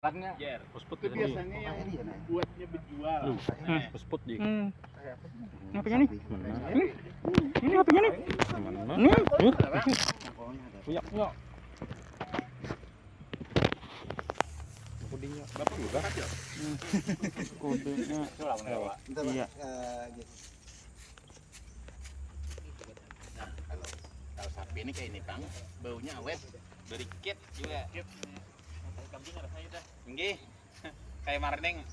Karena Pusput itu biasanya yang buatnya berjual. Pusput di. HP-nya nih. Ini HP-nya nih. Nih. Punya. Kodenya. Bapak juga. Kodenya. Iya. Kalau sapi ini kayak ini Bang, baunya awet. Berikit juga. Kambing rasanya dah. Nggih. Kayak marning.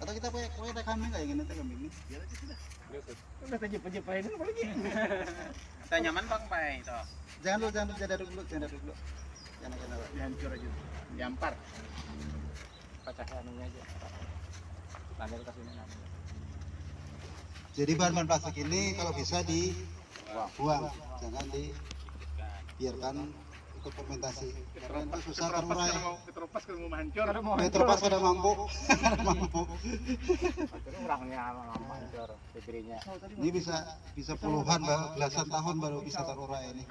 Atau kita pakai teh kambing kayak gini teh kambing ini. Biar aja sudah. Udah tajep-tajepain apa lagi? Saya nyaman Bang Pai itu. Jangan daduk dulu. Jangan Dihancur aja. Diampar. Pecahnya anunya aja. Nanti kasih ini. Jadi bahan plastik ini kalau bisa dibuang, jangan dibiarkan ikut fermentasi. Karena itu susah terurai. Keteropas kalau mau hancur. Metropas kada mampu. Orangnya hancur bibirnya. Ini bisa puluhan, belasan tahun baru bisa terurai ini.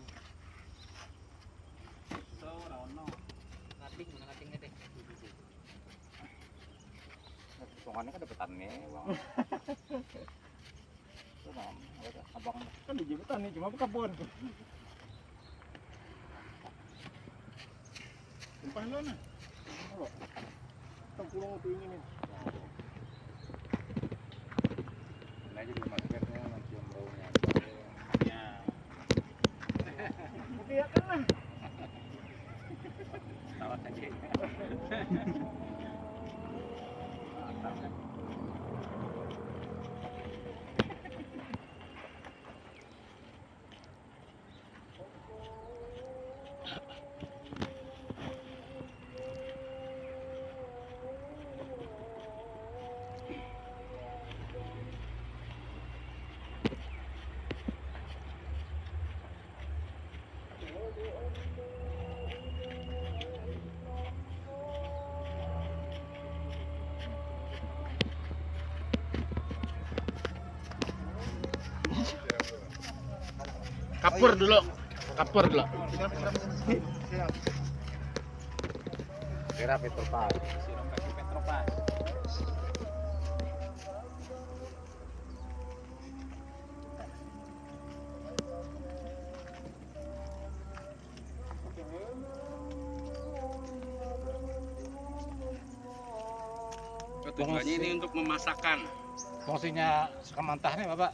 Hitungannya kan dapetannya, Bang. Itu abang Kan di jembatan nih, cuma kebun. Tumpah lo nah. Kita pulang ke ini nih. ini aja di marketnya mencium baunya. Ya. Iya kan lah. Tawat aja. Kapur dulu. Kira Petropas. Siram kaki Petropas. Tujuannya ini untuk memasakkan. Fungsinya sekemantahnya Bapak.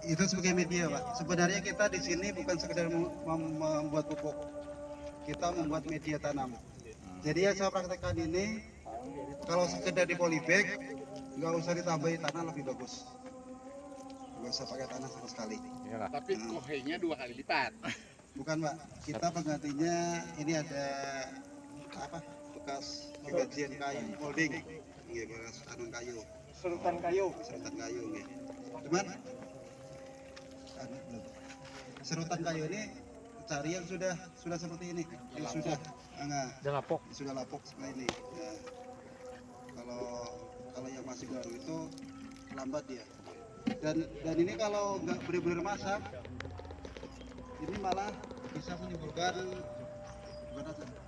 Itu sebagai media, Pak. Sebenarnya kita di sini bukan sekedar membuat pupuk. Kita membuat media tanam. Jadi yang saya praktekkan ini, kalau sekedar di polybag, nggak usah ditambahi tanah, lebih bagus. Nggak usah pakai tanah sama sekali. Iyalah. Tapi kohenya 2 kali lipat. Bukan, Pak. Kita penggantinya ini ada apa? Bekas gajian kayu, molding. Iya, bekas tanam kayu. Serutan kayu. Serutan kayu, nggih. Cuman serutan kayu ini cari yang sudah seperti ini, yang sudah lapok. sudah lapok seperti ini. Ya. Kalau yang masih baru itu lambat dia. Dan ini kalau nggak benar-benar masak, ini malah bisa menimbulkan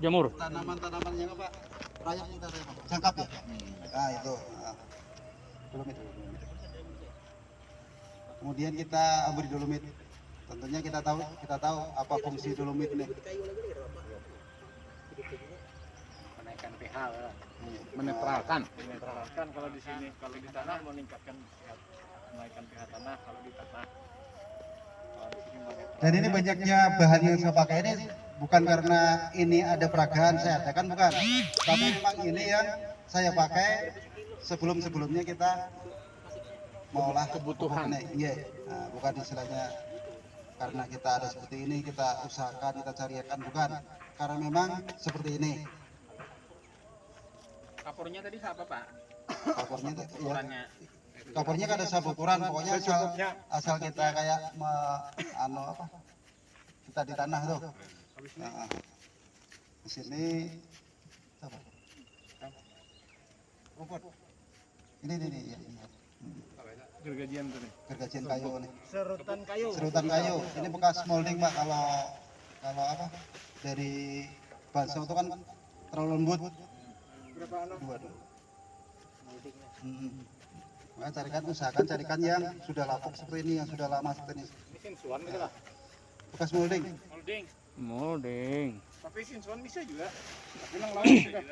Jamur. tanaman-tanamannya apa? Rayak kita jangkap ya. Nah itu. Nah. Dolomit. Kemudian kita beri dolomit. Tentunya kita tahu apa fungsi dolomit ini. Menaikkan pH lah. Menetralkan kalau di sini, kalau di tanah meningkatkan menaikkan pH tanah, kalau di tanah. Kalau di sini menetral. Dan ini banyaknya bahan yang saya pakai ini bukan karena ini ada peragaan saya adakan, bukan. Tapi memang ini yang saya pakai sebelumnya kita mengolah Kebutuhan. Iya. Nah, bukan istilahnya karena kita ada seperti ini kita usahakan, kita carikan, bukan. Karena memang seperti ini. Kapurnya tadi apa Pak? Kapornya ya, Ukurannya. kapornya kan ada ukuran, pokoknya asal kita kayak kita di tanah tuh. Nah, di sini apa? Rumput. Ini ya. Gergajian tuh nih. Gergajian kayu nih. Serutan kayu. Serutan kayu. Ini bekas molding, Pak. Kalau apa? Dari bakso itu kan terlalu lembut. Berapa anak? 2 dulu. Nah, usahakan carikan yang sudah lapuk seperti ini, yang sudah lama seperti ini. Ini sinsuan gitu lah. Bekas molding. Molding. Molding. Tapi sinsuan bisa juga. Tapi nang lawas juga.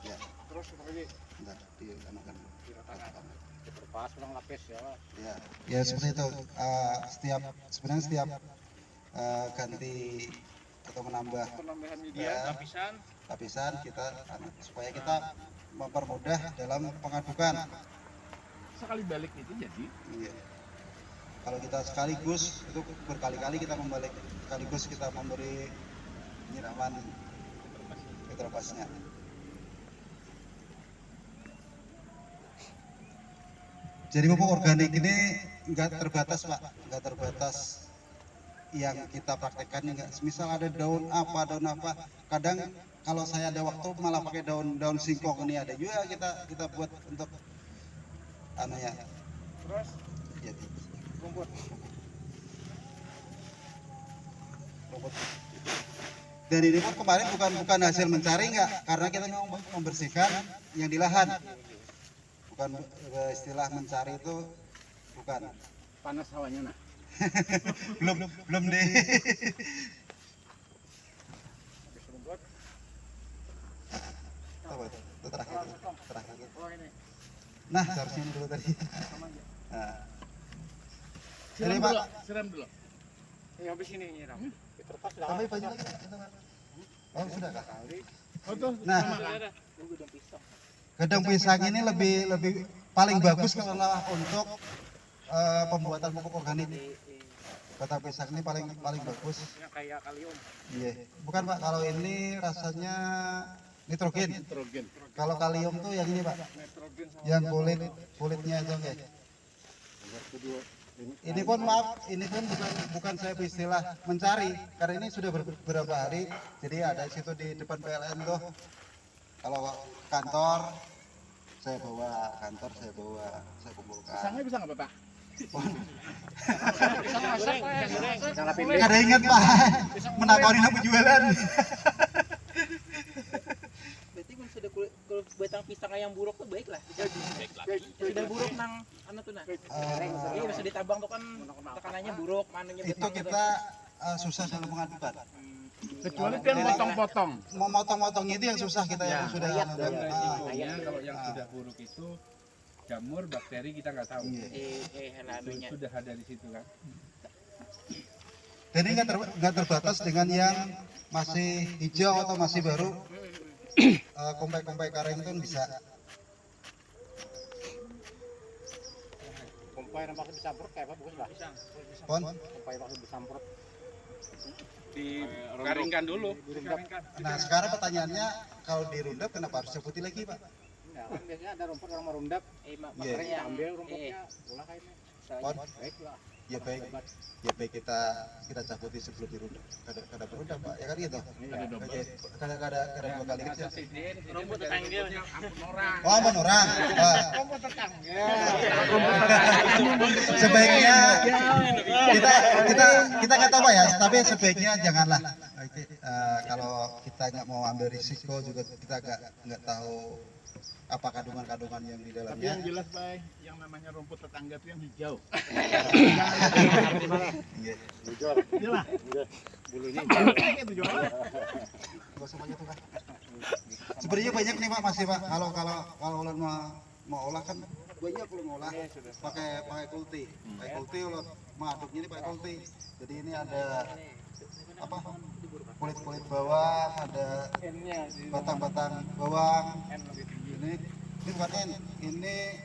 Ya, Terus apa lagi? bentar, dianukan. Diratakan. Diperpas ulang lapis ya. Ya, ya seperti itu. Sebenarnya setiap ganti atau menambah Penambahan media. lapisan kita supaya kita mempermudah dalam pengadukan. Sekali balik itu jadi. Iya. Kalau kita sekaligus itu berkali-kali kita membalik, sekaligus kita memberi penyiraman petropasnya. Jadi pupuk organik ini nggak terbatas Pak, nggak terbatas yang kita praktekkan, enggak. Misal ada daun apa, kadang kalau saya ada waktu malah pakai daun singkong ini ada juga kita buat untuk ya. Terus Jadi rumput. rumput. Dan ini pun kemarin bukan hasil mencari enggak, karena kita mau membersihkan yang di lahan. Bukan istilah mencari itu bukan. Panas hawanya nah. belum deh. Habis rumput. Apa itu terakhir. Oh ini. Nah, seharusnya ini dulu tadi. Sama aja. Nah. Siram Jadi, dulu, Pak, siram dulu. Ya habis ini nyiram. Diterpas dah. tambah baju lagi. Oh, sudah Kak. Oh tuh, Nah, Ada. Tunggu dong pisang. gedung pisang ini lebih paling bagus kalau untuk pembuatan pupuk organik. Kata pisang ini paling bagus. Yang kayak kalium. Iya. Bukan Pak, kalau ini rasanya nitrogen. nitrogen. Kalau kalium tuh yang ini Pak, Nitrogen sama yang kulitnya itu kayak. Ini pun maaf, ini pun bukan saya istilah mencari, karena ini sudah beberapa hari. Jadi ada situ di depan PLN tuh. Kalau kantor saya bawa, saya kumpulkan. Pisangnya bisa nggak Pak? Kada ingat Pak, menawarin apa jualan. Berarti kun sudah kalau batang pisang yang buruk tuh baik lah. Sudah buruk nang anu tuh nah. Iya udah sudah ditabang tuh kan tekanannya buruk, manunya Itu kita susah dalam mengadukan. Kecuali yang potong-potong. Mau motong-motong itu yang susah kita yang sudah anukan. Kalau yang sudah buruk itu jamur, bakteri kita nggak tahu. anunya. Sudah ada di situ kan. Dan ini nggak terbatas dengan yang masih hijau atau masih baru. Kompai-kompai kareng itu bisa. kompai nampak disamprot kayak apa bagus lah. Pon. Kompai waktu disamprot. Dikaringkan dulu. Nah sekarang pertanyaannya kalau dirundap kenapa harus putih lagi Pak? Ya, kan biasanya ada rumput orang merundap. Iya. Makanya ambil rumputnya, ulah kayaknya. Pon. Baiklah. Ya baik kita cabuti sebelum dirundap. Kada berundap Pak, ya kan gitu. Oke. Kada dua kali kerja. Rumput tetanggil. Oh aman orang. Rumput tetangga. Sebaiknya kita nggak tahu Pak ya, tapi sebaiknya janganlah. Kalau kita nggak mau ambil risiko juga kita nggak tahu apa kandungan yang di Tapi dalamnya. yang jelas Pak, yang namanya rumput tetangga itu yang hijau. Iya. Jelas. Bulunya Itu jual. Nggak usah banyak tuh Pak. Sebenarnya banyak nih Pak masih Pak. Kalau ulun mau olah kan banyak ulun mau olah pakai kulti. Pakai kulti ulun mengaduknya ini pakai kulti. Jadi ini ada apa? Kulit bawang, ada batang-batang bawang. Ini bukan ini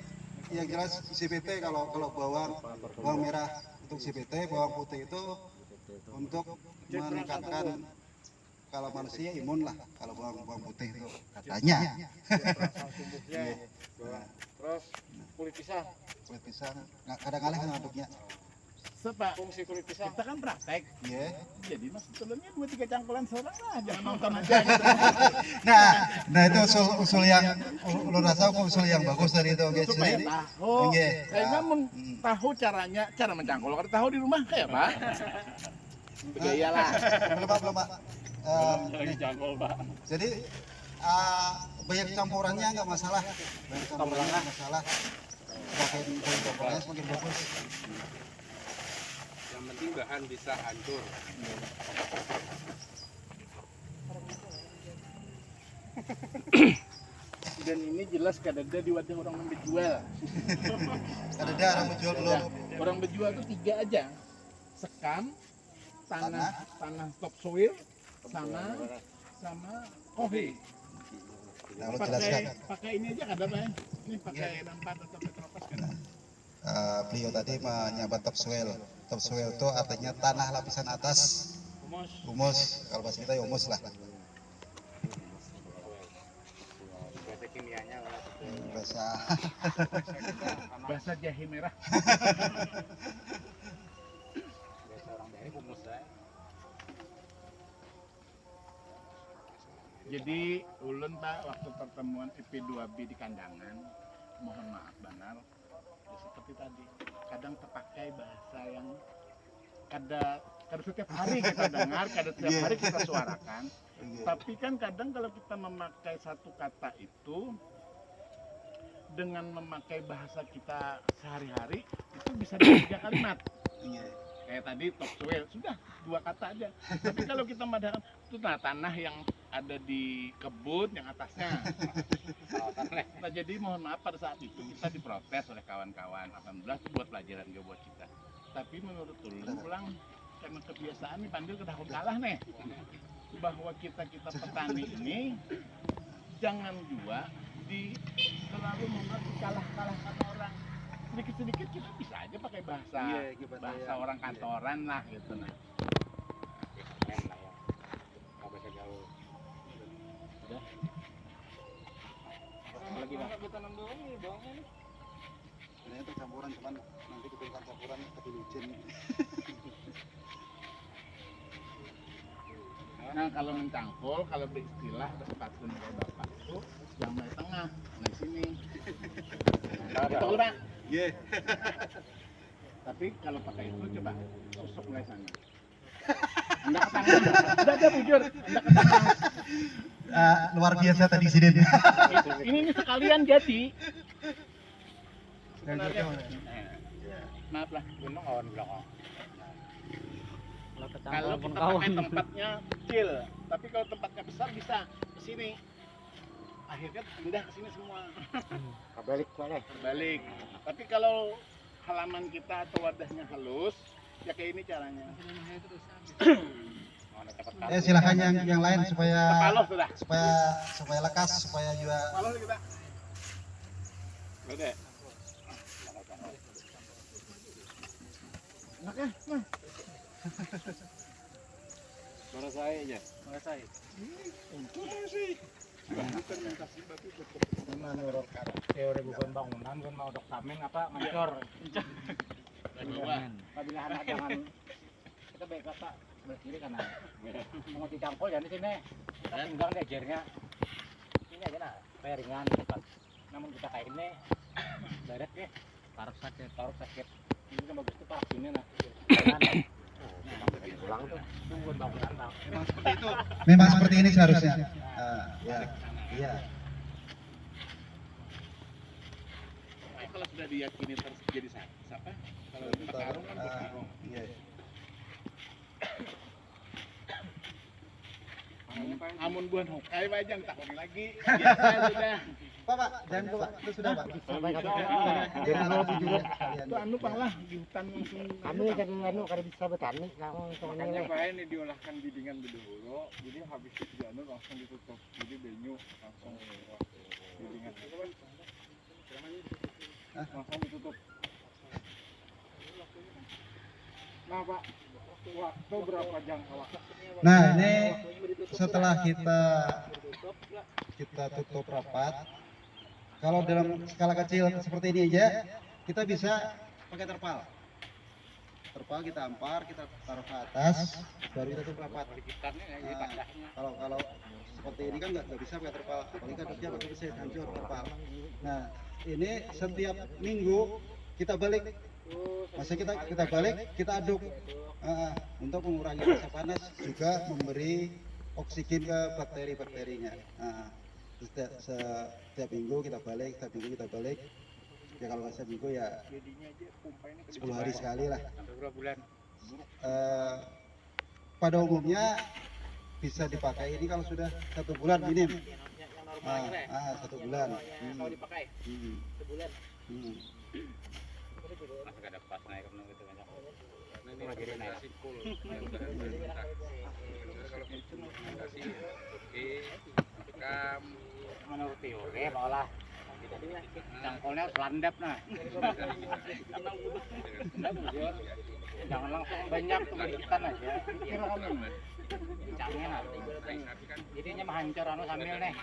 yang jelas CPT kalau bawang merah untuk CPT, bawang putih itu untuk meningkatkan kalau manusia imun lah kalau bawang putih itu katanya. Terus kulit pisang. Kulit pisang kadang kalah ngaduknya. Pak, Fungsi kulit pisang. kita kan praktek. Iya. Jadi mas sebelumnya 2-3 cangkulan seorang lah, jangan nonton aja. Gitu. Nah itu usul yang ulun rasa usul yang bagus dari itu guys. Supaya Jadi tahu. Nggih. Kayaknya tahu cara mencangkul. Kalau tahu di rumah kayak apa? Bergaya lah. Belum Pak. Lagi jangkol Pak. Jadi banyak campurannya nggak masalah. Banyak campurannya nggak masalah. Semakin banyak campurannya semakin bagus. Yang penting bahan bisa hancur. Dan ini jelas kadada di wadah orang menjual. Ada orang menjual belum? Orang berjual tuh 3 aja. Sekam, tanah topsoil, sama kohe. Nah, lu jelaskan. Pakai ini aja kada Pak. Ini pakai nampat atau petropas kan. Beliau tadi menyambat topsoil. Topsoil itu artinya tanah lapisan atas humus. Kalau bahasa kita ya humus lah. Bahasa kimianya lah. Bahasa jahe merah. Bahasa orang daerah humus ya. Jadi ulun Pak waktu pertemuan EP2B di Kandangan, mohon maaf benar, ya seperti tadi, kadang terpakai bahasa yang kada setiap hari kita dengar, kada setiap hari kita suarakan. Tapi kan kadang kalau kita memakai satu kata itu dengan memakai bahasa kita sehari-hari itu bisa jadi 3 kalimat. Kayak tadi topsoil sudah 2 kata aja. Tapi kalau kita mengadakan itu tanah yang ada di kebun yang atasnya. Nah, jadi mohon maaf pada saat itu kita diprotes oleh kawan-kawan. Alhamdulillah itu buat pelajaran juga buat kita. Tapi menurut ulun pulang karena kebiasaan nih pandil ketahun kalah nih. Bahwa kita petani ini jangan juga selalu mengerti kalah-kalahkan orang. Sedikit-sedikit kita bisa aja pakai bahasa orang kantoran lah gitu nah. Keren lah ya. Nggak bisa gaul. Udah. Lagi Pak. Kita tanam dulu nih bawangnya nih. Ini itu campuran cuman nanti diberikan campuran tapi licin. Nah kalau mencangkul, kalau beristilah sepatu dari bapak itu yang mulai tengah, nah sini. Betul Pak? Iya. Tapi kalau pakai itu coba tusuk mulai sana. Anda ke tangan, udah bujur, Anda ke tangan. Luar biasa tadi Sidin. Ini sekalian jadi. Maaf lah, Gunung awan belakang. kalau kita pakai tempatnya kecil, tapi kalau tempatnya besar bisa ke sini. Akhirnya pindah ke sini semua. Kebalik boleh. Berbalik. Tapi kalau halaman kita atau wadahnya halus, ya kayak ini caranya. Silakan yang lain supaya Kepaloh sudah. supaya lekas supaya juga Kepaloh kita. Udah. Oke, nah. Bara saya aja. Enggak saya. Menurut teori bukan bangunan kan mau dok samen apa ngancor. Apabila anak jangan kita baik kata sebelah kiri kanan. Mau dicangkul ya di sini. Kita tinggal lejernya. Ini aja nah, ringan cepat. Namun kita kayak ini darat ya. Taruh sakit. Ini kan bagus tuh parah sini nah. Pulang tuh tunggu bangunan bang. memang seperti ini seharusnya. Iya. Kalau sudah diyakini terus jadi siapa? Kalau bertarung kan bertarung. Iya. Amun buan hokai Pak jangan takut lagi. Biasa sudah. Pak, jangan lupa. Itu sudah, Pak. Itu anu Pak lah di hutan langsung. Kami jadi anu kada bisa bertani langsung Makanya nilai. Pak ini diolahkan biddingan dulu, jadi habis itu dianu langsung ditutup, jadi benyu langsung biddingan langsung ditutup. Nah Pak, waktu berapa jangka waktu? Nah, ini setelah kita tutup rapat, kalau dalam skala kecil seperti ini aja, kita bisa pakai terpal. Terpal kita ampar, kita taruh ke atas, baru kita tutup rapat. Kalau seperti ini kan nggak bisa pakai terpal, apalagi kadangnya pakai mesin hancur terpal. Nah, ini setiap minggu kita balik Masa kita balik, kita aduk. Untuk mengurangi rasa panas, juga memberi oksigen ke bakteri-bakterinya. Setiap minggu kita balik, setiap minggu kita balik. Ya kalau nggak seminggu ya 10 hari sekali lah. Berapa bulan? Pada umumnya bisa dipakai ini kalau sudah 1 bulan minim. Yang normal aja lah. 1 bulan. Kalau dipakai sebulan. Masih ada pas naik ke gitu kan. Ini rekomendasi full yang udah pemerintah. Kalau itu rekomendasi oke, rekam. Menurut teori malah cangkolnya selandap nah. Jangan langsung banyak tuh ikan aja. Kira kamu. Cangnya nah. Jadinya menghancur anu sambil nih.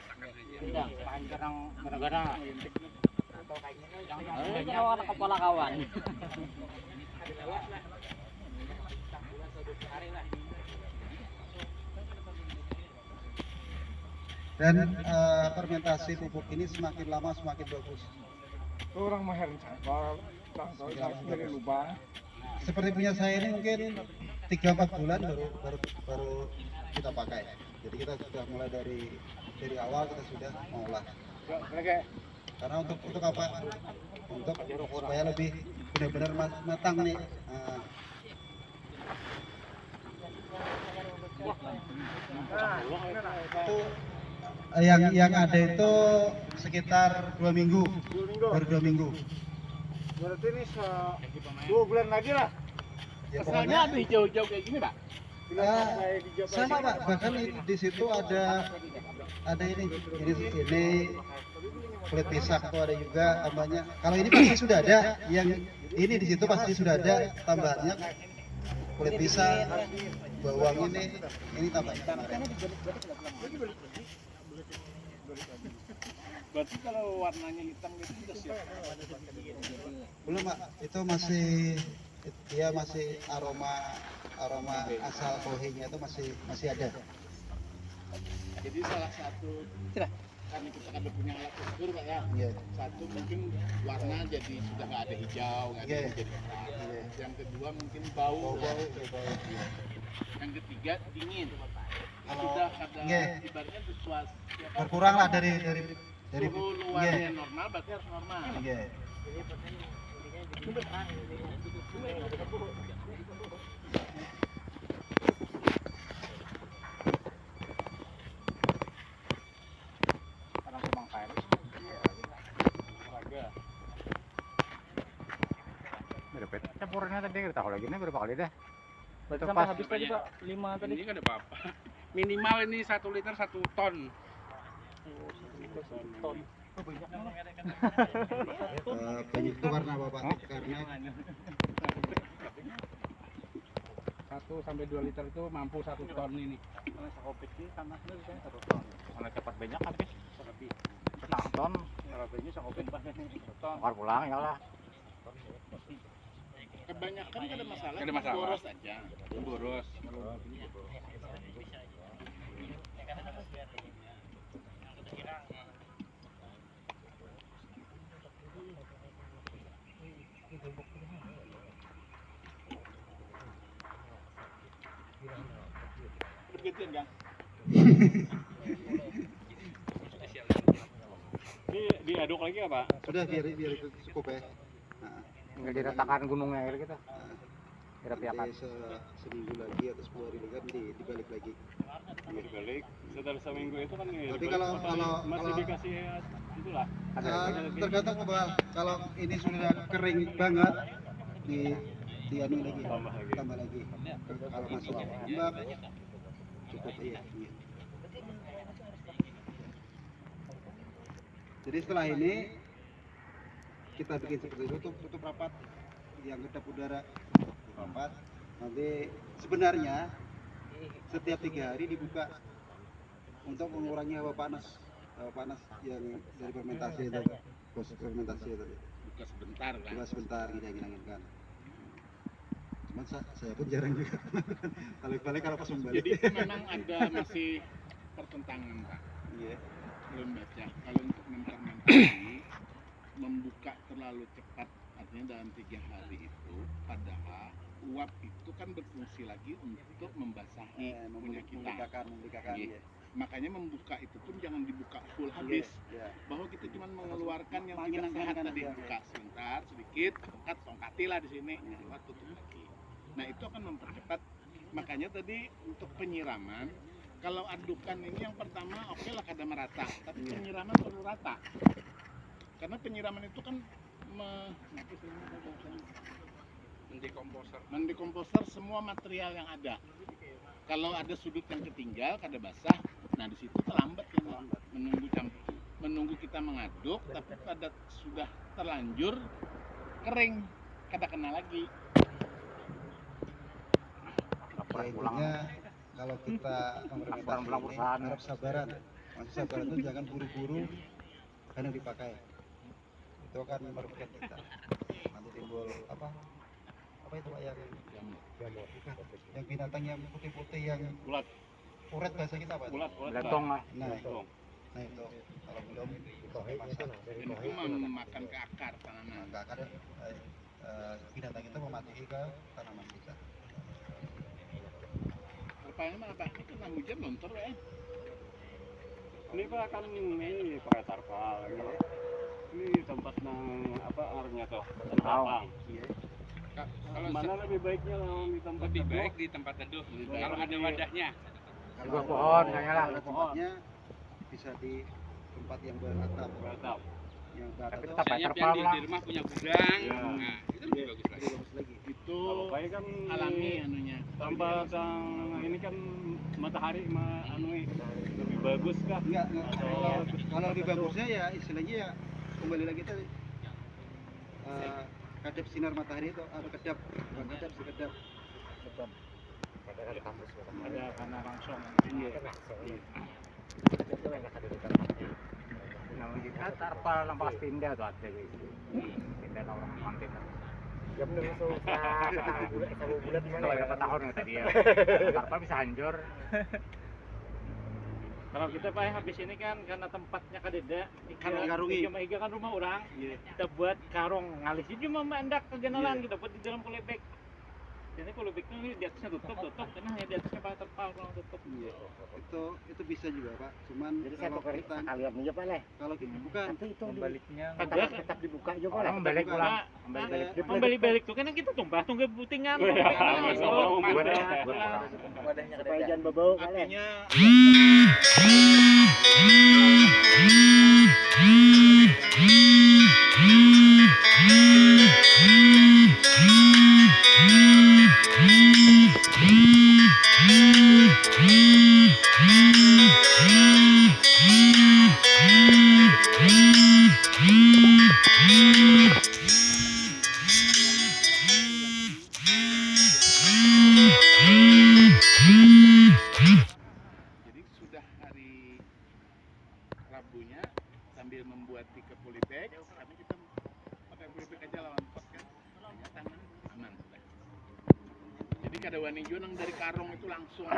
Tidak, menghancur yang gara-gara. Jangan banyak kepala kawan. Dan fermentasi pupuk ini semakin lama semakin bagus. Orang mahir cangkol dari lubang. Seperti punya saya ini mungkin 3-4 bulan baru kita pakai. Jadi kita sudah mulai dari awal kita sudah mengolah. Karena untuk apa? Untuk supaya lebih benar-benar matang nih. Itu yang ada itu sekitar 2 minggu. Baru 2 minggu. Berarti ini 2 bulan lagi lah. Ya, Kesannya ada hijau-hijau kayak gini, Pak. sama Pak, bahkan di situ ada ini kulit pisang tuh ada juga tambahnya. Kalau ini pasti sudah ada, yang ini di situ pasti sudah ada tambahannya kulit pisang, bawang ini tambahnya kemarin. Berarti kalau warnanya hitam gitu sudah siap. Belum Pak, itu masih aroma asal pohenya itu masih ada. Jadi salah satu karena kita kan punya alat ukur Pak ya. Iya. Satu mungkin warna jadi sudah nggak ada hijau, nggak ada Iya. jadi terang. Yang kedua mungkin bau. Yang ketiga dingin. Sudah ada Iya. ibaratnya sesuatu Berkurang lah dari suhu luarnya normal, berarti harus normal. Iya. Orang Kemang Kair. Campurannya tadi kita tahu lagi nih berapa kali dah. Berarti sampai habis tadi Pak, 5 tadi. Ini kan ada apa-apa. Minimal ini 1 liter 1 ton. Banyak itu karena Bapak karena 1 sampai 2 liter itu mampu 1 ton ini. Kalau sakopit ini tanahnya bisa 1 ton. Kalau cepat banyak habis lebih. 1 ton. Kalau ini sakopit 1 ton. Keluar pulang ya lah. Kebanyakan nggak ada masalah, Nggak ada masalah. boros aja. Boros. Bergantian kan? Ini diaduk lagi apa? sudah biar itu cukup ya. Nggak diratakan gunungnya air kita. Nanti seminggu lagi atau 10 hari lagi kan dibalik lagi. Dibalik. Setelah seminggu itu kan Tapi kalau dikasih itulah. tergantung Pak. Kalau ini sudah kering banget di anu lagi, tambah lagi. Kalau masih lembab cukup iya. Jadi setelah ini kita bikin seperti itu, tutup rapat yang kedap udara rapat. Nanti sebenarnya setiap 3 hari dibuka untuk mengurangi hawa panas yang dari fermentasi itu, proses fermentasi itu. Buka sebentar kan? Cuma sebentar angin kan. Cuman saya pun jarang juga balik kalau pas membalik. Jadi itu memang ada masih pertentangan Pak. Iya. Belum baca. Kalau untuk menfermentasi membuka terlalu cepat, artinya sebenarnya dalam 3 hari itu padahal uap itu kan berfungsi lagi untuk membasahi punya kita. Membukakan. Iya. Makanya membuka itu pun jangan dibuka full habis. Bahwa kita cuma mengeluarkan yang tidak sehat tadi, buka sebentar, sedikit, angkat, tongkatilah di sini, lewat tutup lagi. Nah itu akan mempercepat. Makanya tadi untuk penyiraman, kalau adukan ini yang pertama oke lah kada merata, tapi penyiraman perlu rata. Karena penyiraman itu kan mendekomposer semua material yang ada. Kalau ada sudut yang ketinggal, kada basah, nah di situ terlambat ya, menunggu kita mengaduk, tapi pada sudah terlanjur kering, kada kena lagi. Ya, intinya kalau kita implementasi ini harap sabaran. Maksud sabaran itu jangan buru-buru karena dipakai. Itu akan merugikan kita. Nanti timbul apa itu Pak yang binatang yang putih-putih yang uret bahasa kita Pak. Beletong lah. Nah itu kalau belum masak Itu memakan ke akar tanaman. ke akar binatang itu mematikan ke tanaman kita. Rupanya mah apa? Ini kena hujan lontor ya. Ini Pak kan ini pakai tarpal. Ini tempat nang apa arnya tuh? Tarpal. Kalau Mana lebih baiknya di tempat lebih teduh? baik di tempat teduh. Kalau ada wadahnya. Di bawah pohon, kayaknya lah. Kalau tempatnya bisa di tempat yang beratap. Beratap. Yang beratap Tapi itu tetap Misalnya terpal yang lah. di rumah punya gudang, Ya. nah itu lebih bagus lagi. lebih bagus lagi. Itu Kalau baik kan alami anunya. tempat yang ini kan matahari lebih bagus kah? Enggak. Kalau lebih bagusnya ya istilahnya ya kembali lagi tadi kadap sinar matahari itu atau kedap, bukan kadap sih kedap. Ada karena langsung. Nah, kita tarpal lampas pindah tuh ada gitu. Pindah orang mantin. Kalau berapa tahun ya tadi ya. Tarpal bisa hancur. Kalau kita Pak habis ini kan karena tempatnya kadeda, Karungi. Iga kan rumah orang, kita buat karung ngalisnya cuma mendak kegenalan kita buat di dalam polybag. Jadi polybag itu di atasnya tutup, karena hanya di atasnya pakai terpal kalau tutup. Itu bisa juga Pak. Cuman kalau kita kalian aja Pak Leh. kalau kita bukan Nanti itu Baliknya tetap dibuka juga Pak Leh. orang balik pulang, balik tuh kan kita tumpah tunggu butingan. Wadahnya Supaya kedada. jangan bau Pak Leh. Artinya jadi sudah hari Rabunya sambil membuat tiga polybag, kami kita pakai polybag aja lawan pot kan, ternyata aman sudah. Jadi kada wani junang dari karung itu langsung,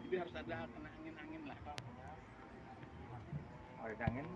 jadi harus ada kena angin lah. Kalau angin